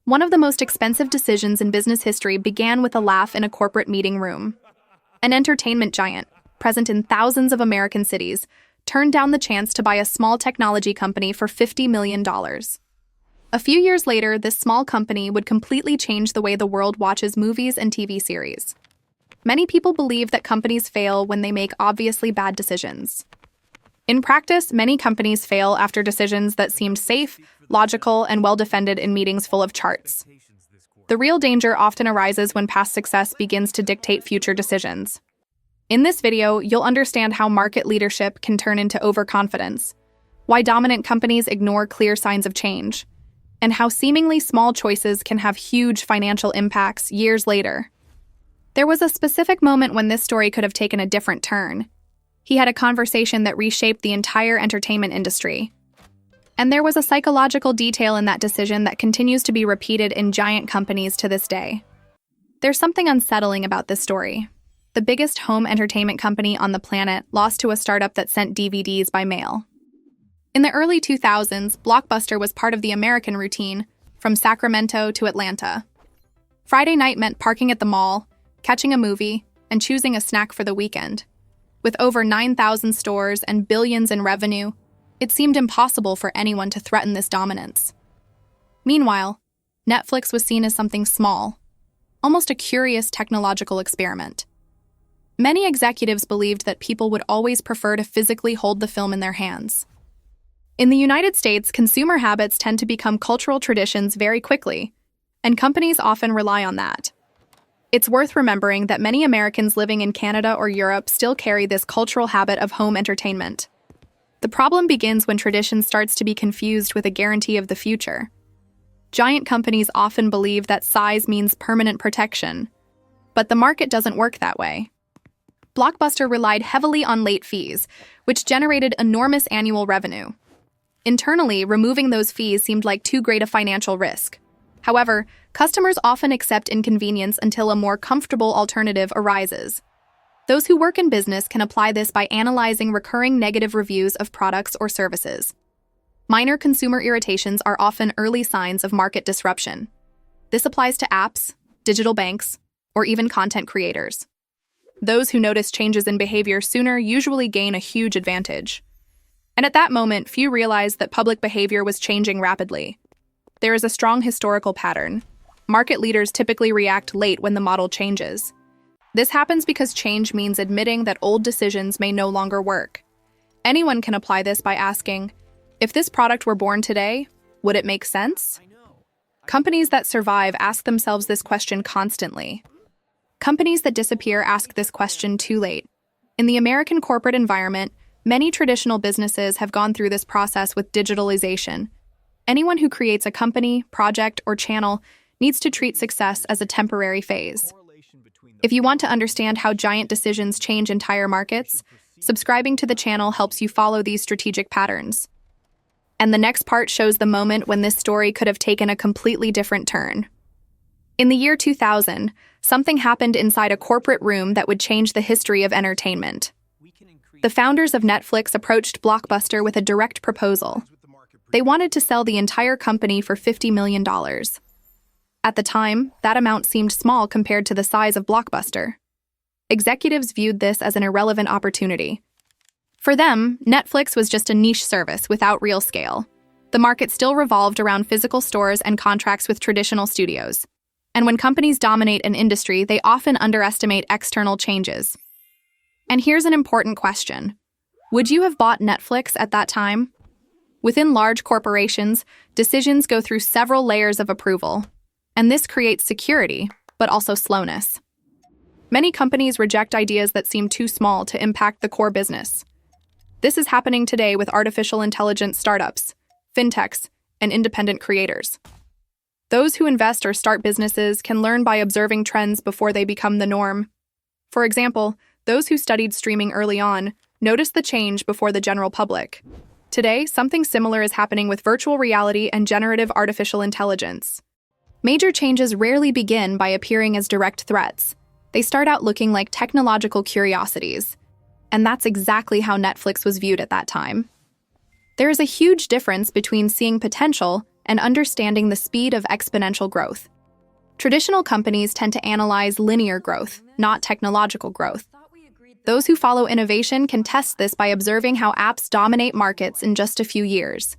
One of the most expensive decisions in business history began with a laugh in a corporate meeting room. An entertainment giant, present in thousands of American cities, turned down the chance to buy a small technology company for $50 million. A few years later, this small company would completely change the way the world watches movies and TV series. Many people believe that companies fail when they make obviously bad decisions. In practice, many companies fail after decisions that seemed safe, logical, and well-defended in meetings full of charts. The real danger often arises when past success begins to dictate future decisions. In this video, you'll understand how market leadership can turn into overconfidence, why dominant companies ignore clear signs of change, and how seemingly small choices can have huge financial impacts years later. There was a specific moment when this story could have taken a different turn. He had a conversation that reshaped the entire entertainment industry. And there was a psychological detail in that decision that continues to be repeated in giant companies to this day. There's something unsettling about this story. The biggest home entertainment company on the planet lost to a startup that sent DVDs by mail. In the early 2000s, Blockbuster was part of the American routine, from Sacramento to Atlanta. Friday night meant parking at the mall, catching a movie, and choosing a snack for the weekend. With over 9,000 stores and billions in revenue, it seemed impossible for anyone to threaten this dominance. Meanwhile, Netflix was seen as something small, almost a curious technological experiment. Many executives believed that people would always prefer to physically hold the film in their hands. In the United States, consumer habits tend to become cultural traditions very quickly, and companies often rely on that. It's worth remembering that many Americans living in Canada or Europe still carry this cultural habit of home entertainment. The problem begins when tradition starts to be confused with a guarantee of the future. Giant companies often believe that size means permanent protection, but the market doesn't work that way. Blockbuster relied heavily on late fees, which generated enormous annual revenue. Internally, removing those fees seemed like too great a financial risk. However, customers often accept inconvenience until a more comfortable alternative arises. Those who work in business can apply this by analyzing recurring negative reviews of products or services. Minor consumer irritations are often early signs of market disruption. This applies to apps, digital banks, or even content creators. Those who notice changes in behavior sooner usually gain a huge advantage. And at that moment, few realize that public behavior was changing rapidly. There is a strong historical pattern. Market leaders typically react late when the model changes. This happens because change means admitting that old decisions may no longer work. Anyone can apply this by asking, if this product were born today, would it make sense? Companies that survive ask themselves this question constantly. Companies that disappear ask this question too late. In the American corporate environment, many traditional businesses have gone through this process with digitalization. Anyone who creates a company, project, or channel needs to treat success as a temporary phase. If you want to understand how giant decisions change entire markets, subscribing to the channel helps you follow these strategic patterns. And the next part shows the moment when this story could have taken a completely different turn. In the year 2000, something happened inside a corporate room that would change the history of entertainment. The founders of Netflix approached Blockbuster with a direct proposal. They wanted to sell the entire company for $50 million. At the time, that amount seemed small compared to the size of Blockbuster. Executives viewed this as an irrelevant opportunity. For them, Netflix was just a niche service without real scale. The market still revolved around physical stores and contracts with traditional studios. And when companies dominate an industry, they often underestimate external changes. And here's an important question. Would you have bought Netflix at that time? Within large corporations, decisions go through several layers of approval, and this creates security, but also slowness. Many companies reject ideas that seem too small to impact the core business. This is happening today with artificial intelligence startups, fintechs, and independent creators. Those who invest or start businesses can learn by observing trends before they become the norm. For example, those who studied streaming early on noticed the change before the general public. Today, something similar is happening with virtual reality and generative artificial intelligence. Major changes rarely begin by appearing as direct threats. They start out looking like technological curiosities. And that's exactly how Netflix was viewed at that time. There is a huge difference between seeing potential and understanding the speed of exponential growth. Traditional companies tend to analyze linear growth, not technological growth. Those who follow innovation can test this by observing how apps dominate markets in just a few years.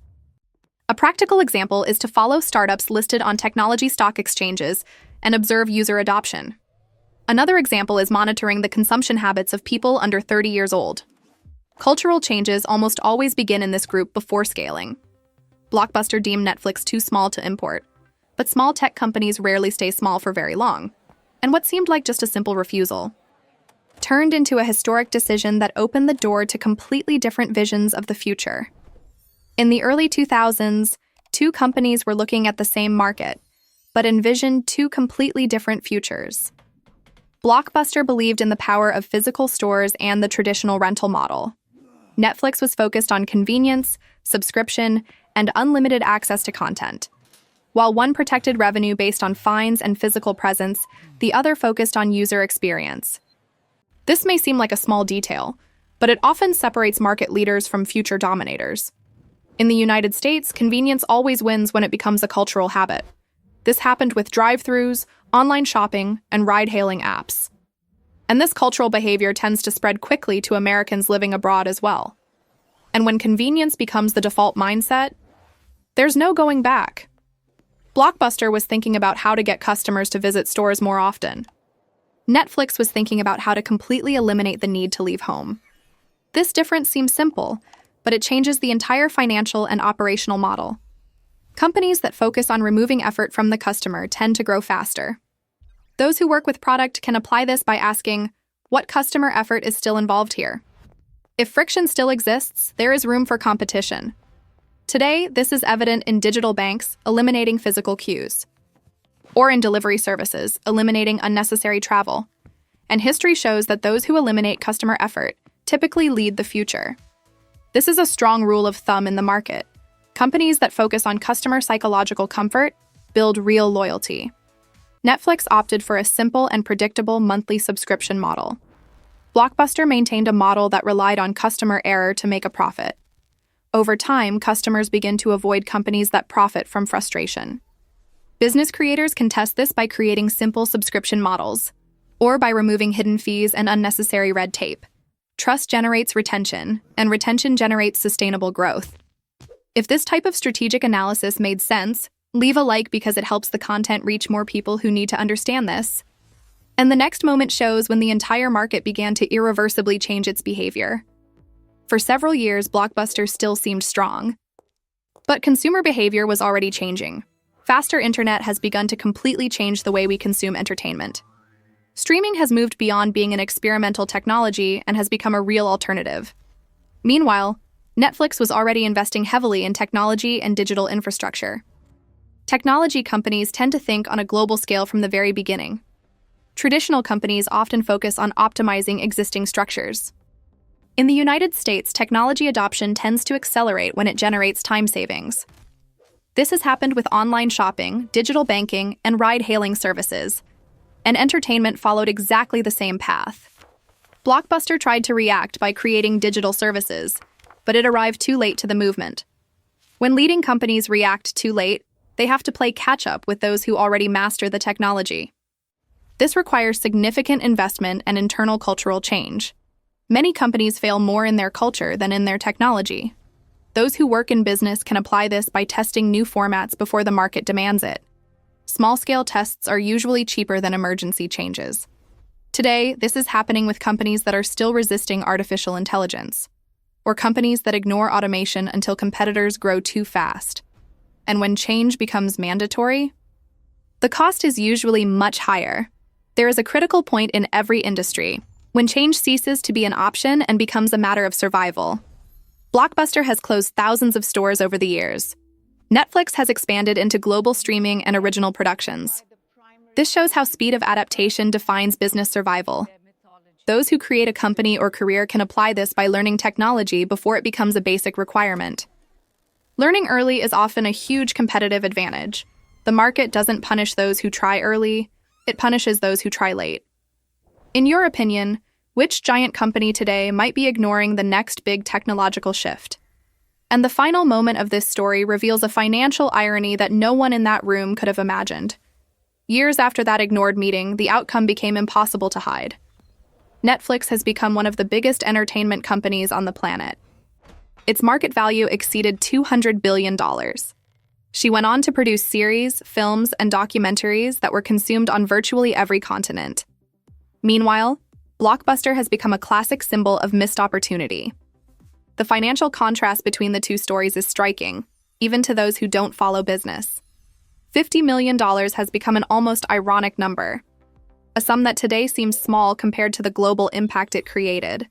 A practical example is to follow startups listed on technology stock exchanges and observe user adoption. Another example is monitoring the consumption habits of people under 30 years old. Cultural changes almost always begin in this group before scaling. Blockbuster deemed Netflix too small to import, but small tech companies rarely stay small for very long, and what seemed like just a simple refusal turned into a historic decision that opened the door to completely different visions of the future. In the early 2000s, two companies were looking at the same market, but envisioned two completely different futures. Blockbuster believed in the power of physical stores and the traditional rental model. Netflix was focused on convenience, subscription, and unlimited access to content. While one protected revenue based on fines and physical presence, the other focused on user experience. This may seem like a small detail, but it often separates market leaders from future dominators. In the United States, convenience always wins when it becomes a cultural habit. This happened with drive-thrus, online shopping, and ride-hailing apps. And this cultural behavior tends to spread quickly to Americans living abroad as well. And when convenience becomes the default mindset, there's no going back. Blockbuster was thinking about how to get customers to visit stores more often. Netflix was thinking about how to completely eliminate the need to leave home. This difference seems simple, but it changes the entire financial and operational model. Companies that focus on removing effort from the customer tend to grow faster. Those who work with product can apply this by asking, what customer effort is still involved here? If friction still exists, there is room for competition. Today, this is evident in digital banks eliminating physical queues, or in delivery services, eliminating unnecessary travel. And history shows that those who eliminate customer effort typically lead the future. This is a strong rule of thumb in the market. Companies that focus on customer psychological comfort build real loyalty. Netflix opted for a simple and predictable monthly subscription model. Blockbuster maintained a model that relied on customer error to make a profit. Over time, customers begin to avoid companies that profit from frustration. Business creators can test this by creating simple subscription models, or by removing hidden fees and unnecessary red tape. Trust generates retention, and retention generates sustainable growth. If this type of strategic analysis made sense, leave a like because it helps the content reach more people who need to understand this. And the next moment shows when the entire market began to irreversibly change its behavior. For several years, Blockbuster still seemed strong. But consumer behavior was already changing. Faster internet has begun to completely change the way we consume entertainment. Streaming has moved beyond being an experimental technology and has become a real alternative. Meanwhile, Netflix was already investing heavily in technology and digital infrastructure. Technology companies tend to think on a global scale from the very beginning. Traditional companies often focus on optimizing existing structures. In the United States, technology adoption tends to accelerate when it generates time savings. This has happened with online shopping, digital banking, and ride-hailing services, and entertainment followed exactly the same path. Blockbuster tried to react by creating digital services, but it arrived too late to the movement. When leading companies react too late, they have to play catch-up with those who already master the technology. This requires significant investment and internal cultural change. Many companies fail more in their culture than in their technology. Those who work in business can apply this by testing new formats before the market demands it. Small-scale tests are usually cheaper than emergency changes. Today, this is happening with companies that are still resisting artificial intelligence, or companies that ignore automation until competitors grow too fast. And when change becomes mandatory, the cost is usually much higher. There is a critical point in every industry when change ceases to be an option and becomes a matter of survival. Blockbuster has closed thousands of stores over the years. Netflix has expanded into global streaming and original productions. This shows how speed of adaptation defines business survival. Those who create a company or career can apply this by learning technology before it becomes a basic requirement. Learning early is often a huge competitive advantage. The market doesn't punish those who try early, it punishes those who try late. In your opinion, which giant company today might be ignoring the next big technological shift? And the final moment of this story reveals a financial irony that no one in that room could have imagined. Years after that ignored meeting, the outcome became impossible to hide. Netflix has become one of the biggest entertainment companies on the planet. Its market value exceeded $200 billion. She went on to produce series, films, and documentaries that were consumed on virtually every continent. Meanwhile, Blockbuster has become a classic symbol of missed opportunity. The financial contrast between the two stories is striking, even to those who don't follow business. $50 million has become an almost ironic number, a sum that today seems small compared to the global impact it created.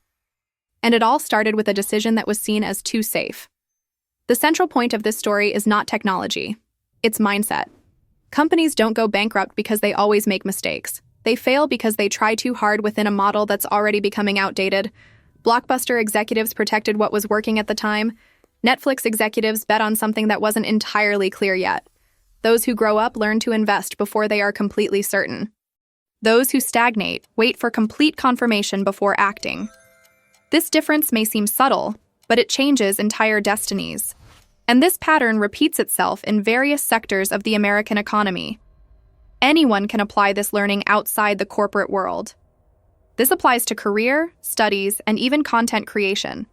And it all started with a decision that was seen as too safe. The central point of this story is not technology, it's mindset. Companies don't go bankrupt because they always make mistakes. They fail because they try too hard within a model that's already becoming outdated. Blockbuster executives protected what was working at the time. Netflix executives bet on something that wasn't entirely clear yet. Those who grow up learn to invest before they are completely certain. Those who stagnate wait for complete confirmation before acting. This difference may seem subtle, but it changes entire destinies. And this pattern repeats itself in various sectors of the American economy. Anyone can apply this learning outside the corporate world. This applies to career, studies, and even content creation.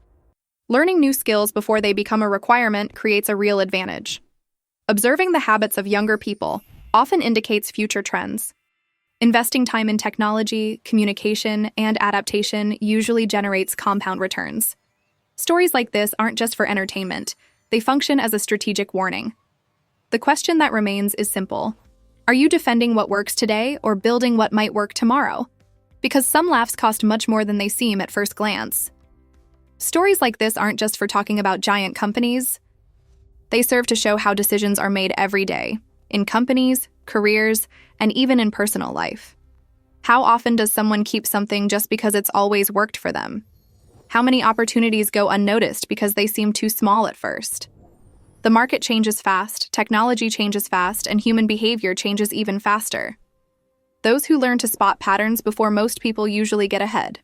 Learning new skills before they become a requirement creates a real advantage. Observing the habits of younger people often indicates future trends. Investing time in technology, communication, and adaptation usually generates compound returns. Stories like this aren't just for entertainment, they function as a strategic warning. The question that remains is simple. Are you defending what works today or building what might work tomorrow? Because some laughs cost much more than they seem at first glance. Stories like this aren't just for talking about giant companies. They serve to show how decisions are made every day, in companies, careers, and even in personal life. How often does someone keep something just because it's always worked for them? How many opportunities go unnoticed because they seem too small at first? The market changes fast, technology changes fast, and human behavior changes even faster. Those who learn to spot patterns before most people usually get ahead.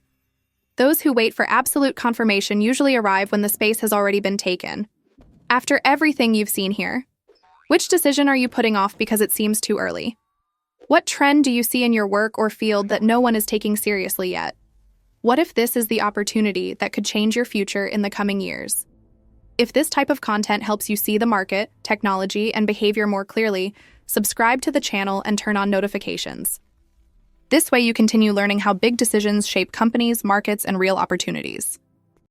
Those who wait for absolute confirmation usually arrive when the space has already been taken. After everything you've seen here, which decision are you putting off because it seems too early? What trend do you see in your work or field that no one is taking seriously yet? What if this is the opportunity that could change your future in the coming years? If this type of content helps you see the market, technology, and behavior more clearly, subscribe to the channel and turn on notifications. This way you continue learning how big decisions shape companies, markets, and real opportunities.